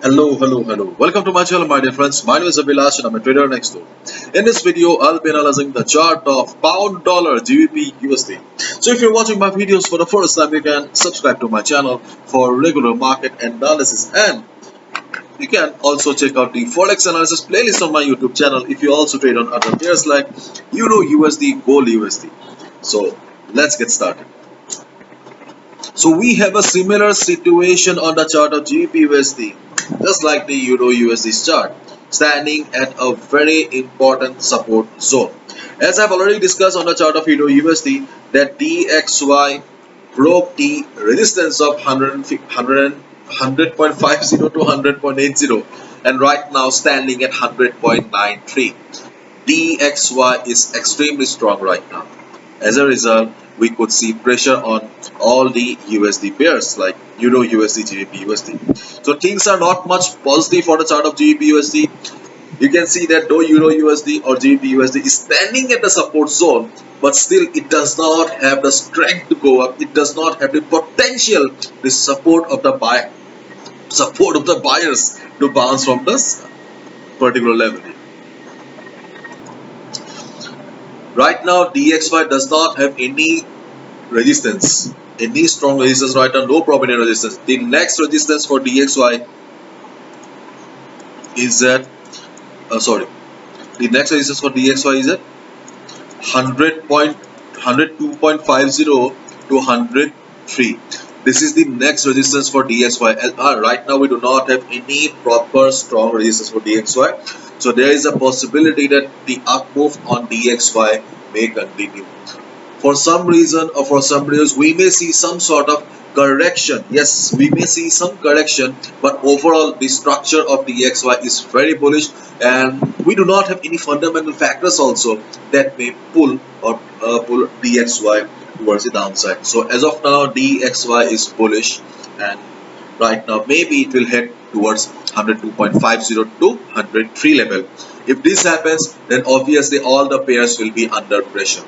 Hello. Welcome to my channel, my dear friends. My name is Abhilash and I'm a trader next door. In this video, I'll be analyzing the chart of pound dollar GBP USD. So if you're watching my videos for the first time, you can subscribe to my channel for regular market analysis, and you can also check out the forex analysis playlist on my YouTube channel if you also trade on other pairs like Euro USD, Gold USD. So let's get started. So we have a similar situation on the chart of GBPUSD, just like the Euro USD chart, standing at a very important support zone. As I've already discussed on the chart of Euro USD, that DXY broke the resistance of 100.50 to 100.80, and right now standing at 100.93. DXY is extremely strong right now. As a result, we could see pressure on all the USD pairs like Euro USD, GBP USD. So things are not much positive for the chart of GBP USD. You can see that though Euro USD or GBP USD is standing at the support zone, but still it does not have the strength to go up. It does not have the potential, the support of the buyers to bounce from this particular level. Right now, DXY does not have any resistance, any strong resistance right now, no prominent resistance. The next resistance for DXY is at the next resistance for DXY is at 102.50 to 103. This is the next resistance for DXY. Right now we do not have any proper strong resistance for DXY, so there is a possibility that the up move on DXY may continue. For some reason or for some reasons, we may see some sort of correction. Yes, we may see some correction, but overall the structure of the DXY is very bullish, and we do not have any fundamental factors also that may pull DXY towards the downside. So as of now, DXY is bullish, and right now maybe it will head towards 102.50 to 103 level. If this happens, then obviously all the pairs will be under pressure.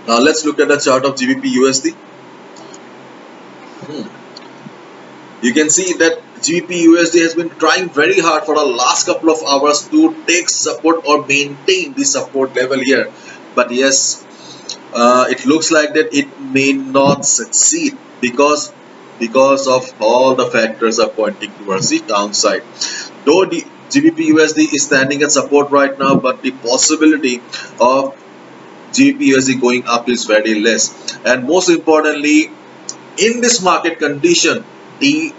Now let's look at the chart of GBP USD. You can see that GBP USD has been trying very hard for the last couple of hours to take support or maintain the support level here. But yes, it looks like that it may not succeed because of all the factors are pointing towards the downside. Though the GBP USD is standing at support right now, but the possibility of GBP USD going up is very less. And most importantly, in this market condition, the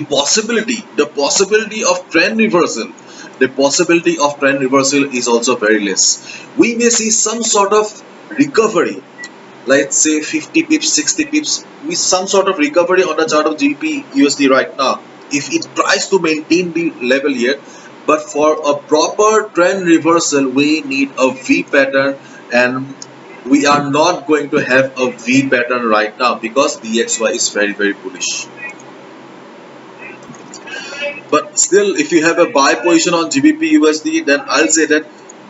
possibility of trend reversal, is also very less. We may see some sort of recovery, let's say 50 pips, 60 pips, with some sort of recovery on the chart of GBP USD right now, if it tries to maintain the level here. But for a proper trend reversal, we need a V pattern, and we are not going to have a V pattern right now because DXY is very bullish. But still, if you have a buy position on GBP USD, then I'll say that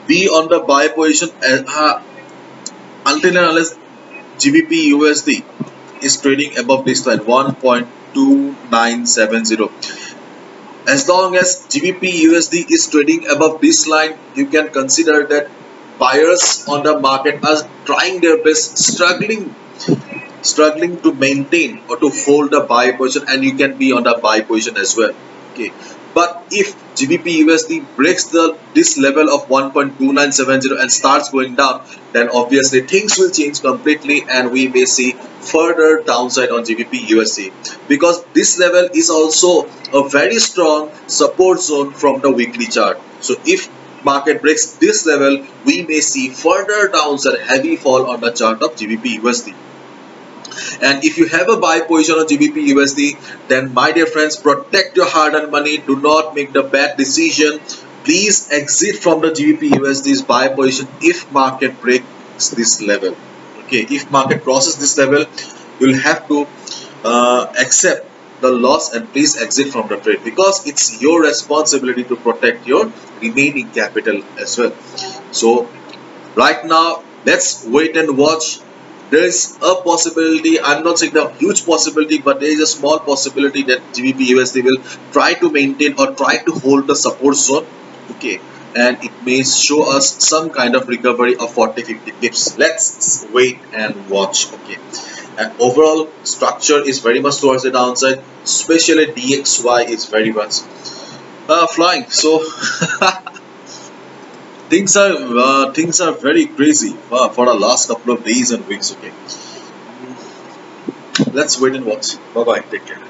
be on the buy position until and unless GBP USD is trading above this line 1.2970. As long as GBP USD is trading above this line, you can consider that buyers on the market are trying their best, struggling to maintain or to hold the buy position, and you can be on the buy position as well. Okay, but if GBP USD breaks this level of 1.2970 and starts going down, then obviously things will change completely, and we may see further downside on GBP USD, because this level is also a very strong support zone from the weekly chart. So if market breaks this level, we may see further downside, heavy fall on the chart of GBP USD. And if you have a buy position on GBP USD, then my dear friends, protect your hard-earned money. Do not make the bad decision. Please exit from the GBP USD's buy position if market breaks this level. Okay, if market crosses this level, you'll have to accept the loss and please exit from the trade, because it's your responsibility to protect your remaining capital as well. So right now, let's wait and watch. there is a possibility, I'm not saying the huge possibility, but there is a small possibility that GBPUSD will try to maintain or try to hold the support zone. Okay, and it may show us some kind of recovery of 40-50 pips. Let's wait and watch. Okay, and overall structure is very much towards the downside, especially DXY is very much flying. So things are very crazy for the last couple of days and weeks. Okay, let's wait and watch. Bye bye, take care.